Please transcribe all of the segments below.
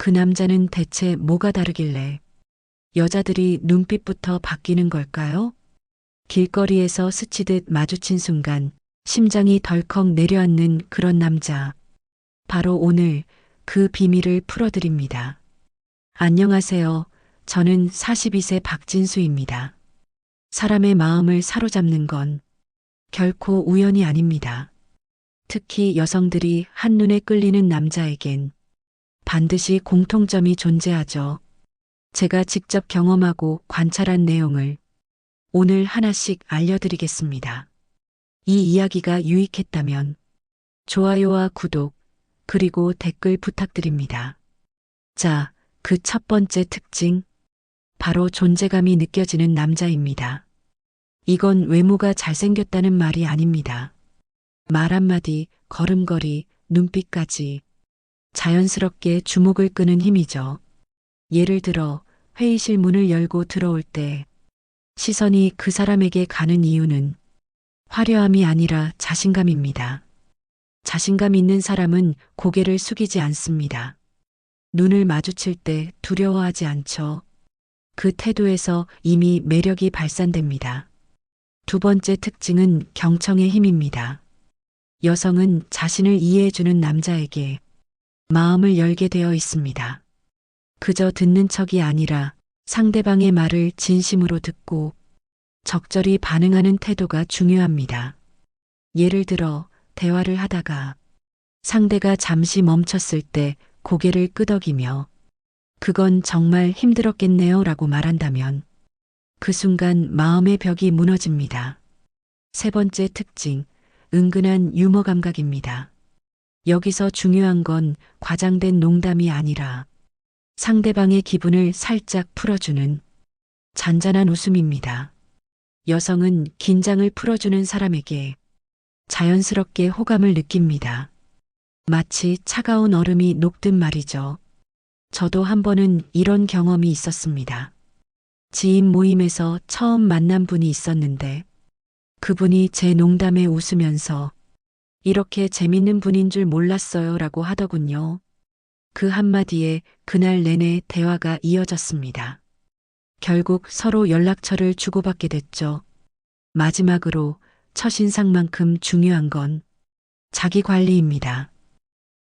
그 남자는 대체 뭐가 다르길래 여자들이 눈빛부터 바뀌는 걸까요? 길거리에서 스치듯 마주친 순간 심장이 덜컥 내려앉는 그런 남자. 바로 오늘 그 비밀을 풀어드립니다. 안녕하세요. 저는 42세 박진수입니다. 사람의 마음을 사로잡는 건 결코 우연이 아닙니다. 특히 여성들이 한눈에 끌리는 남자에겐 반드시 공통점이 존재하죠. 제가 직접 경험하고 관찰한 내용을 오늘 하나씩 알려드리겠습니다. 이 이야기가 유익했다면 좋아요와 구독, 그리고 댓글 부탁드립니다. 자, 그 첫 번째 특징, 바로 존재감이 느껴지는 남자입니다. 이건 외모가 잘생겼다는 말이 아닙니다. 말 한마디, 걸음걸이, 눈빛까지 자연스럽게 주목을 끄는 힘이죠. 예를 들어 회의실 문을 열고 들어올 때 시선이 그 사람에게 가는 이유는 화려함이 아니라 자신감입니다. 자신감 있는 사람은 고개를 숙이지 않습니다. 눈을 마주칠 때 두려워하지 않죠. 그 태도에서 이미 매력이 발산됩니다. 두 번째 특징은 경청의 힘입니다. 여성은 자신을 이해해주는 남자에게 마음을 열게 되어 있습니다. 그저 듣는 척이 아니라 상대방의 말을 진심으로 듣고 적절히 반응하는 태도가 중요합니다. 예를 들어 대화를 하다가 상대가 잠시 멈췄을 때 고개를 끄덕이며 그건 정말 힘들었겠네요 라고 말한다면 그 순간 마음의 벽이 무너집니다. 세 번째 특징, 은근한 유머 감각입니다. 여기서 중요한 건 과장된 농담이 아니라 상대방의 기분을 살짝 풀어주는 잔잔한 웃음입니다. 여성은 긴장을 풀어주는 사람에게 자연스럽게 호감을 느낍니다. 마치 차가운 얼음이 녹듯 말이죠. 저도 한 번은 이런 경험이 있었습니다. 지인 모임에서 처음 만난 분이 있었는데 그분이 제 농담에 웃으면서 이렇게 재밌는 분인 줄 몰랐어요 라고 하더군요. 그 한마디에 그날 내내 대화가 이어졌습니다. 결국 서로 연락처를 주고받게 됐죠. 마지막으로 첫인상만큼 중요한 건 자기 관리입니다.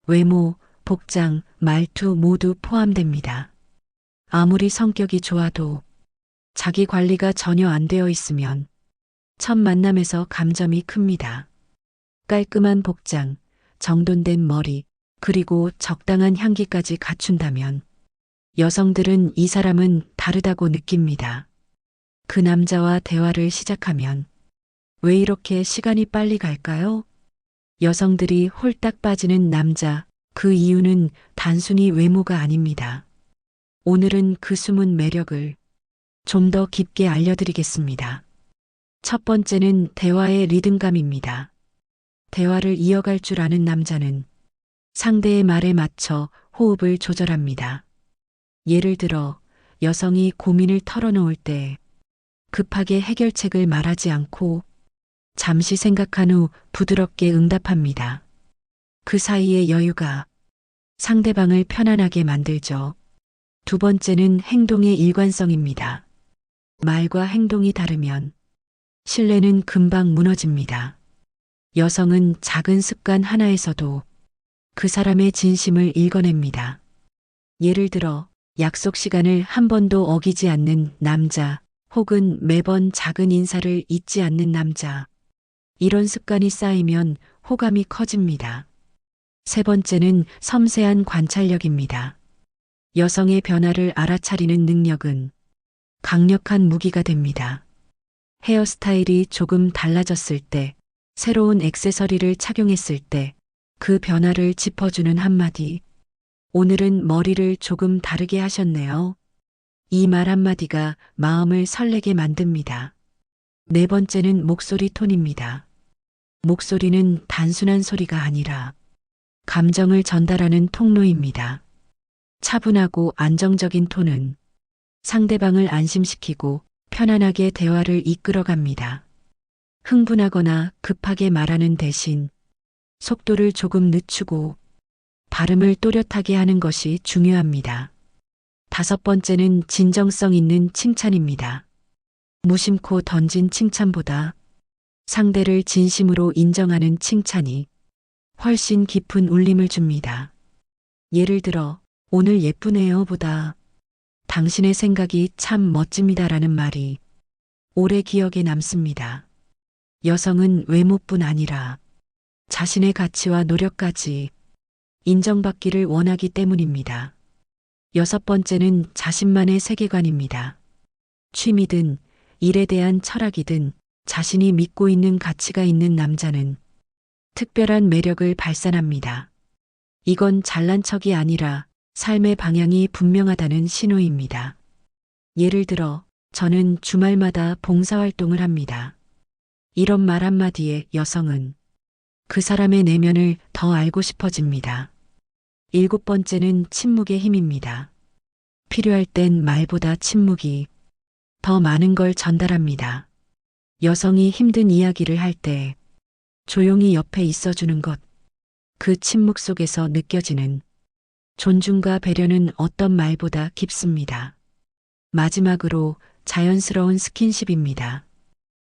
외모, 복장, 말투 모두 포함됩니다. 아무리 성격이 좋아도 자기 관리가 전혀 안 되어 있으면 첫 만남에서 감점이 큽니다. 깔끔한 복장, 정돈된 머리, 그리고 적당한 향기까지 갖춘다면 여성들은 이 사람은 다르다고 느낍니다. 그 남자와 대화를 시작하면 왜 이렇게 시간이 빨리 갈까요? 여성들이 홀딱 빠지는 남자, 그 이유는 단순히 외모가 아닙니다. 오늘은 그 숨은 매력을 좀 더 깊게 알려드리겠습니다. 첫 번째는 대화의 리듬감입니다. 대화를 이어갈 줄 아는 남자는 상대의 말에 맞춰 호흡을 조절합니다. 예를 들어 여성이 고민을 털어놓을 때 급하게 해결책을 말하지 않고 잠시 생각한 후 부드럽게 응답합니다. 그 사이의 여유가 상대방을 편안하게 만들죠. 두 번째는 행동의 일관성입니다. 말과 행동이 다르면 신뢰는 금방 무너집니다. 여성은 작은 습관 하나에서도 그 사람의 진심을 읽어냅니다. 예를 들어 약속 시간을 한 번도 어기지 않는 남자, 혹은 매번 작은 인사를 잊지 않는 남자. 이런 습관이 쌓이면 호감이 커집니다. 세 번째는 섬세한 관찰력입니다. 여성의 변화를 알아차리는 능력은 강력한 무기가 됩니다. 헤어스타일이 조금 달라졌을 때, 새로운 액세서리를 착용했을 때 그 변화를 짚어주는 한마디. 오늘은 머리를 조금 다르게 하셨네요. 이 말 한마디가 마음을 설레게 만듭니다. 네 번째는 목소리 톤입니다. 목소리는 단순한 소리가 아니라 감정을 전달하는 통로입니다. 차분하고 안정적인 톤은 상대방을 안심시키고 편안하게 대화를 이끌어갑니다. 흥분하거나 급하게 말하는 대신 속도를 조금 늦추고 발음을 또렷하게 하는 것이 중요합니다. 다섯 번째는 진정성 있는 칭찬입니다. 무심코 던진 칭찬보다 상대를 진심으로 인정하는 칭찬이 훨씬 깊은 울림을 줍니다. 예를 들어, 오늘 예쁘네요 보다 당신의 생각이 참 멋집니다라는 말이 오래 기억에 남습니다. 여성은 외모뿐 아니라 자신의 가치와 노력까지 인정받기를 원하기 때문입니다. 여섯 번째는 자신만의 세계관입니다. 취미든 일에 대한 철학이든 자신이 믿고 있는 가치가 있는 남자는 특별한 매력을 발산합니다. 이건 잘난 척이 아니라 삶의 방향이 분명하다는 신호입니다. 예를 들어, 저는 주말마다 봉사활동을 합니다. 이런 말 한마디에 여성은 그 사람의 내면을 더 알고 싶어집니다. 일곱 번째는 침묵의 힘입니다. 필요할 땐 말보다 침묵이 더 많은 걸 전달합니다. 여성이 힘든 이야기를 할 때 조용히 옆에 있어주는 것, 그 침묵 속에서 느껴지는 존중과 배려는 어떤 말보다 깊습니다. 마지막으로 자연스러운 스킨십입니다.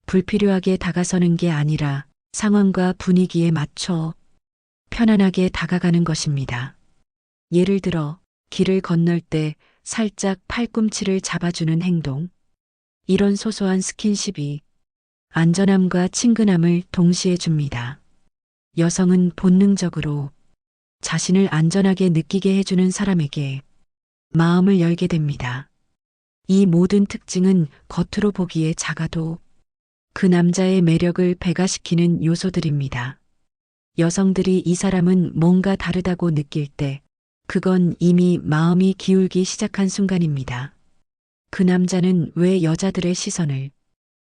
불필요하게 다가서는 게 아니라 상황과 분위기에 맞춰 편안하게 다가가는 것입니다. 예를 들어, 길을 건널 때 살짝 팔꿈치를 잡아주는 행동. 이런 소소한 스킨십이 안전함과 친근함을 동시에 줍니다. 여성은 본능적으로 자신을 안전하게 느끼게 해주는 사람에게 마음을 열게 됩니다. 이 모든 특징은 겉으로 보기에 작아도 그 남자의 매력을 배가시키는 요소들입니다. 여성들이 이 사람은 뭔가 다르다고 느낄 때 그건 이미 마음이 기울기 시작한 순간입니다. 그 남자는 왜 여자들의 시선을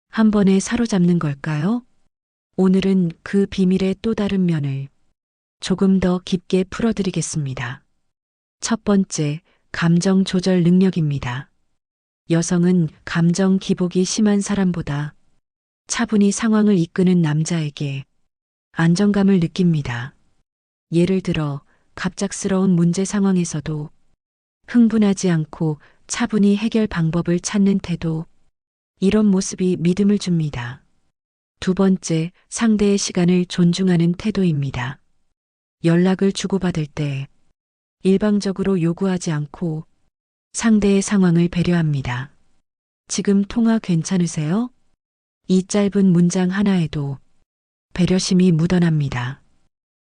한 번에 사로잡는 걸까요? 오늘은 그 비밀의 또 다른 면을 조금 더 깊게 풀어드리겠습니다. 첫 번째, 감정 조절 능력입니다. 여성은 감정 기복이 심한 사람보다 차분히 상황을 이끄는 남자에게 안정감을 느낍니다. 예를 들어, 갑작스러운 문제 상황에서도 흥분하지 않고 차분히 해결 방법을 찾는 태도, 이런 모습이 믿음을 줍니다. 두 번째, 상대의 시간을 존중하는 태도입니다. 연락을 주고받을 때 일방적으로 요구하지 않고 상대의 상황을 배려합니다. 지금 통화 괜찮으세요? 이 짧은 문장 하나에도 배려심이 묻어납니다.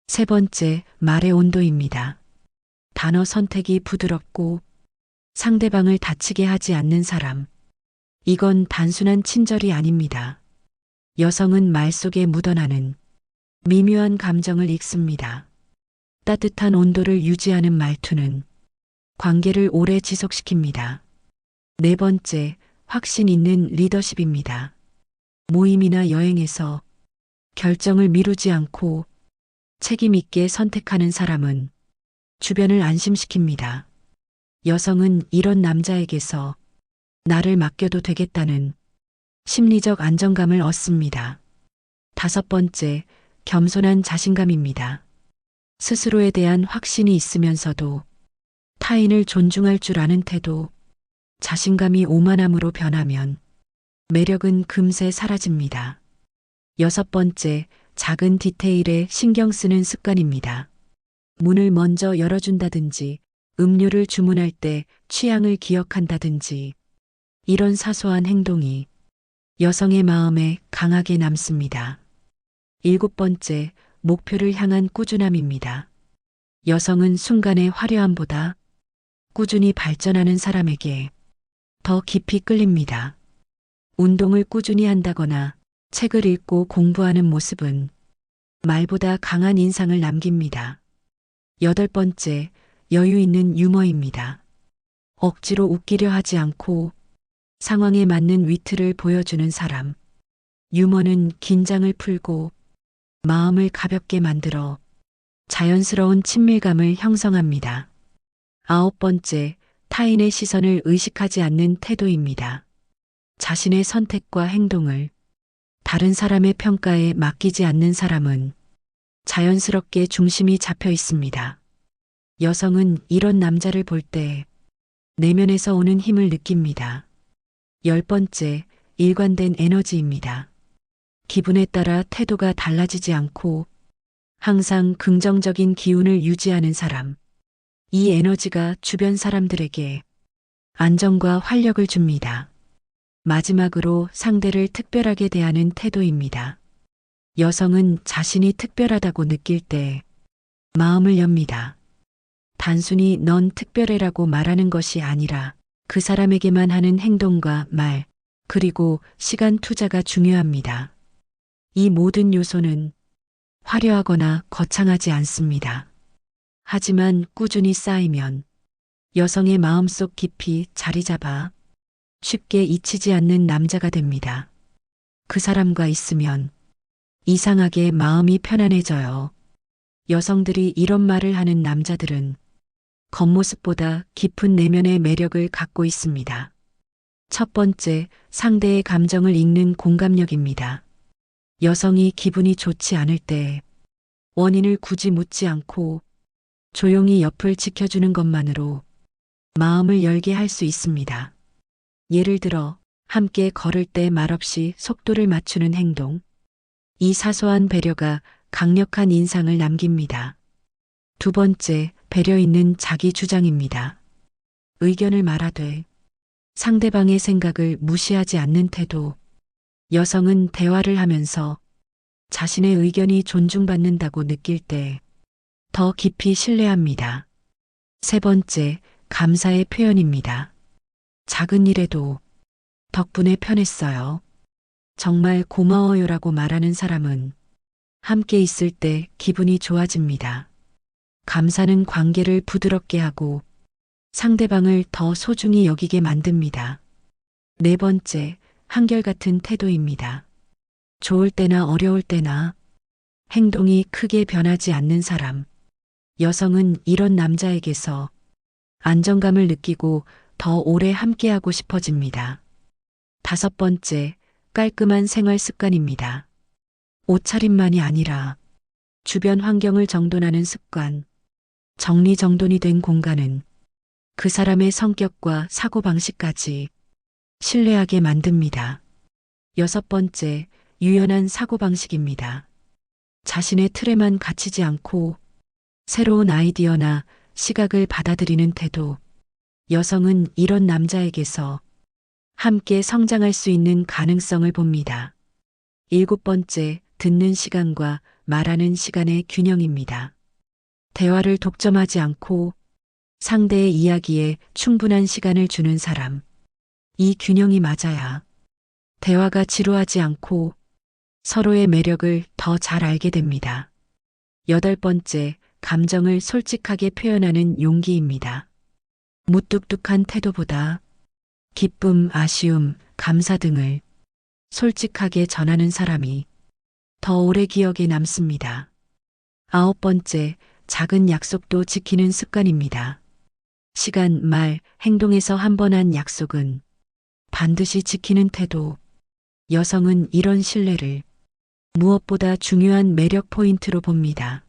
세 번째, 말의 온도입니다. 단어 선택이 부드럽고 상대방을 다치게 하지 않는 사람. 이건 단순한 친절이 아닙니다. 여성은 말 속에 묻어나는 미묘한 감정을 읽습니다. 따뜻한 온도를 유지하는 말투는 관계를 오래 지속시킵니다. 네 번째, 확신 있는 리더십입니다. 모임이나 여행에서 결정을 미루지 않고 책임 있게 선택하는 사람은 주변을 안심시킵니다. 여성은 이런 남자에게서 나를 맡겨도 되겠다는 심리적 안정감을 얻습니다. 다섯 번째, 겸손한 자신감입니다. 스스로에 대한 확신이 있으면서도 타인을 존중할 줄 아는 태도, 자신감이 오만함으로 변하면 매력은 금세 사라집니다. 여섯 번째, 작은 디테일에 신경 쓰는 습관입니다. 문을 먼저 열어준다든지, 음료를 주문할 때 취향을 기억한다든지, 이런 사소한 행동이 여성의 마음에 강하게 남습니다. 일곱 번째, 목표를 향한 꾸준함입니다. 여성은 순간의 화려함보다 꾸준히 발전하는 사람에게 더 깊이 끌립니다. 운동을 꾸준히 한다거나 책을 읽고 공부하는 모습은 말보다 강한 인상을 남깁니다. 여덟 번째, 여유 있는 유머입니다. 억지로 웃기려 하지 않고 상황에 맞는 위트를 보여주는 사람. 유머는 긴장을 풀고 마음을 가볍게 만들어 자연스러운 친밀감을 형성합니다. 아홉 번째, 타인의 시선을 의식하지 않는 태도입니다. 자신의 선택과 행동을 다른 사람의 평가에 맡기지 않는 사람은 자연스럽게 중심이 잡혀 있습니다. 여성은 이런 남자를 볼 때 내면에서 오는 힘을 느낍니다. 10번째, 일관된 에너지입니다. 기분에 따라 태도가 달라지지 않고 항상 긍정적인 기운을 유지하는 사람. 이 에너지가 주변 사람들에게 안정과 활력을 줍니다. 마지막으로 상대를 특별하게 대하는 태도입니다. 여성은 자신이 특별하다고 느낄 때 마음을 엽니다. 단순히 넌 특별해라고 말하는 것이 아니라 그 사람에게만 하는 행동과 말, 그리고 시간 투자가 중요합니다. 이 모든 요소는 화려하거나 거창하지 않습니다. 하지만 꾸준히 쌓이면 여성의 마음속 깊이 자리 잡아 쉽게 잊히지 않는 남자가 됩니다. 그 사람과 있으면 이상하게 마음이 편안해져요. 여성들이 이런 말을 하는 남자들은 겉모습보다 깊은 내면의 매력을 갖고 있습니다. 첫 번째, 상대의 감정을 읽는 공감력입니다. 여성이 기분이 좋지 않을 때 원인을 굳이 묻지 않고 조용히 옆을 지켜주는 것만으로 마음을 열게 할 수 있습니다. 예를 들어 함께 걸을 때 말없이 속도를 맞추는 행동. 이 사소한 배려가 강력한 인상을 남깁니다. 두 번째, 배려 있는 자기 주장입니다. 의견을 말하되 상대방의 생각을 무시하지 않는 태도. 여성은 대화를 하면서 자신의 의견이 존중받는다고 느낄 때 더 깊이 신뢰합니다. 세 번째, 감사의 표현입니다. 작은 일에도 덕분에 편했어요. 정말 고마워요라고 말하는 사람은 함께 있을 때 기분이 좋아집니다. 감사는 관계를 부드럽게 하고 상대방을 더 소중히 여기게 만듭니다. 네 번째, 한결같은 태도입니다. 좋을 때나 어려울 때나 행동이 크게 변하지 않는 사람. 여성은 이런 남자에게서 안정감을 느끼고 더 오래 함께하고 싶어집니다. 다섯 번째, 깔끔한 생활 습관입니다. 옷차림만이 아니라 주변 환경을 정돈하는 습관, 정리정돈이 된 공간은 그 사람의 성격과 사고방식까지 신뢰하게 만듭니다. 여섯 번째, 유연한 사고방식입니다. 자신의 틀에만 갇히지 않고 새로운 아이디어나 시각을 받아들이는 태도. 여성은 이런 남자에게서 함께 성장할 수 있는 가능성을 봅니다. 일곱 번째, 듣는 시간과 말하는 시간의 균형입니다. 대화를 독점하지 않고 상대의 이야기에 충분한 시간을 주는 사람. 이 균형이 맞아야 대화가 지루하지 않고 서로의 매력을 더 잘 알게 됩니다. 여덟 번째, 감정을 솔직하게 표현하는 용기입니다. 무뚝뚝한 태도보다 기쁨, 아쉬움, 감사 등을 솔직하게 전하는 사람이 더 오래 기억에 남습니다. 아홉 번째, 작은 약속도 지키는 습관입니다. 시간, 말, 행동에서 한 번 한 약속은 반드시 지키는 태도. 여성은 이런 신뢰를 무엇보다 중요한 매력 포인트로 봅니다.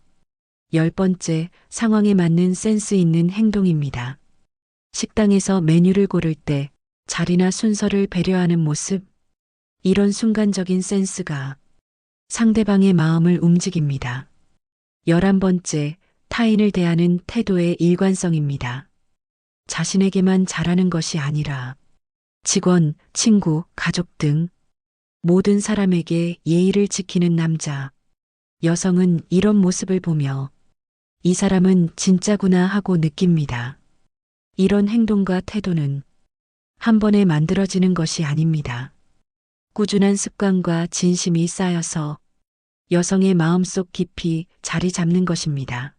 열 번째, 상황에 맞는 센스 있는 행동입니다. 식당에서 메뉴를 고를 때 자리나 순서를 배려하는 모습. 이런 순간적인 센스가 상대방의 마음을 움직입니다. 11번째, 타인을 대하는 태도의 일관성입니다. 자신에게만 잘하는 것이 아니라 직원, 친구, 가족 등 모든 사람에게 예의를 지키는 남자. 여성은 이런 모습을 보며 이 사람은 진짜구나 하고 느낍니다. 이런 행동과 태도는 한 번에 만들어지는 것이 아닙니다. 꾸준한 습관과 진심이 쌓여서 여성의 마음속 깊이 자리 잡는 것입니다.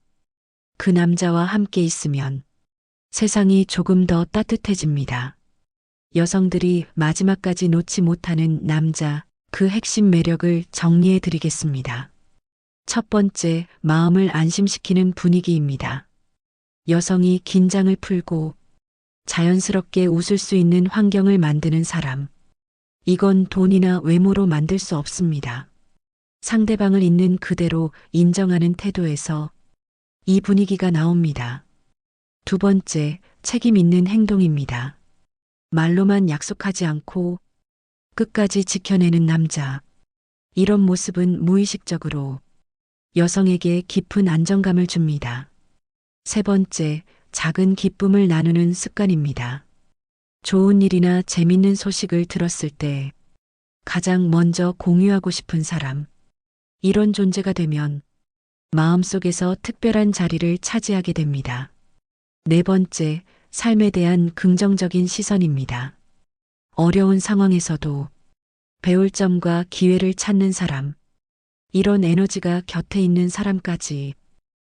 그 남자와 함께 있으면 세상이 조금 더 따뜻해집니다. 여성들이 마지막까지 놓지 못하는 남자, 그 핵심 매력을 정리해 드리겠습니다. 첫 번째, 마음을 안심시키는 분위기입니다. 여성이 긴장을 풀고 자연스럽게 웃을 수 있는 환경을 만드는 사람. 이건 돈이나 외모로 만들 수 없습니다. 상대방을 있는 그대로 인정하는 태도에서 이 분위기가 나옵니다. 두 번째, 책임 있는 행동입니다. 말로만 약속하지 않고 끝까지 지켜내는 남자. 이런 모습은 무의식적으로 여성에게 깊은 안정감을 줍니다. 세 번째, 작은 기쁨을 나누는 습관입니다. 좋은 일이나 재밌는 소식을 들었을 때 가장 먼저 공유하고 싶은 사람. 이런 존재가 되면 마음속에서 특별한 자리를 차지하게 됩니다. 네 번째, 삶에 대한 긍정적인 시선입니다. 어려운 상황에서도 배울 점과 기회를 찾는 사람. 이런 에너지가 곁에 있는 사람까지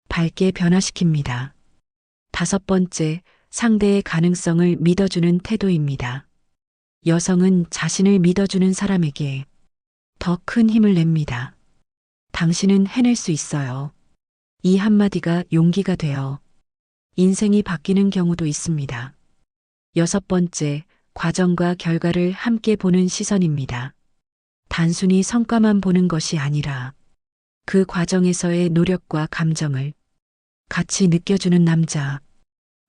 밝게 변화시킵니다. 다섯 번째, 상대의 가능성을 믿어주는 태도입니다. 여성은 자신을 믿어주는 사람에게 더 큰 힘을 냅니다. 당신은 해낼 수 있어요. 이 한마디가 용기가 되어 인생이 바뀌는 경우도 있습니다. 여섯 번째, 과정과 결과를 함께 보는 시선입니다. 단순히 성과만 보는 것이 아니라 그 과정에서의 노력과 감정을 같이 느껴주는 남자.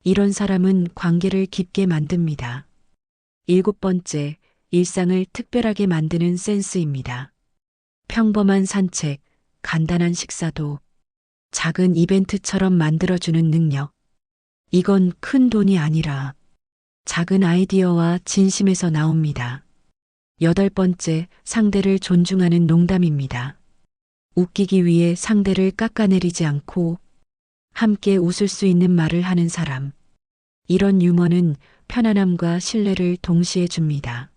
이런 사람은 관계를 깊게 만듭니다. 일곱 번째, 일상을 특별하게 만드는 센스입니다. 평범한 산책, 간단한 식사도 작은 이벤트처럼 만들어주는 능력. 이건 큰 돈이 아니라 작은 아이디어와 진심에서 나옵니다. 여덟 번째, 상대를 존중하는 농담입니다. 웃기기 위해 상대를 깎아내리지 않고 함께 웃을 수 있는 말을 하는 사람. 이런 유머는 편안함과 신뢰를 동시에 줍니다.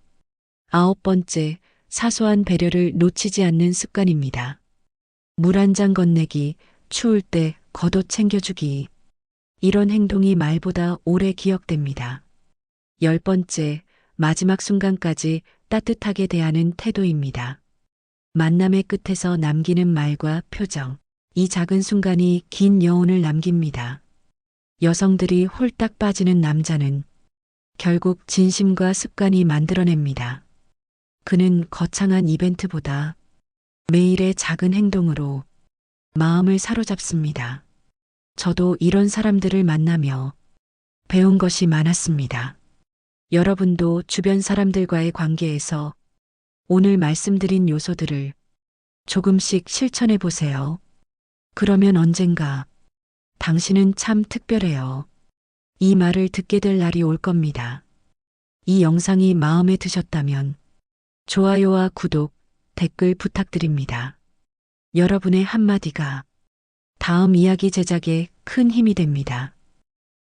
아홉 번째, 사소한 배려를 놓치지 않는 습관입니다. 물 한 잔 건네기, 추울 때 겉옷 챙겨주기. 이런 행동이 말보다 오래 기억됩니다. 열 번째, 마지막 순간까지 따뜻하게 대하는 태도입니다. 만남의 끝에서 남기는 말과 표정. 이 작은 순간이 긴 여운을 남깁니다. 여성들이 홀딱 빠지는 남자는 결국 진심과 습관이 만들어냅니다. 그는 거창한 이벤트보다 매일의 작은 행동으로 마음을 사로잡습니다. 저도 이런 사람들을 만나며 배운 것이 많았습니다. 여러분도 주변 사람들과의 관계에서 오늘 말씀드린 요소들을 조금씩 실천해 보세요. 그러면 언젠가 당신은 참 특별해요. 이 말을 듣게 될 날이 올 겁니다. 이 영상이 마음에 드셨다면 좋아요와 구독, 댓글 부탁드립니다. 여러분의 한마디가 다음 이야기 제작에 큰 힘이 됩니다.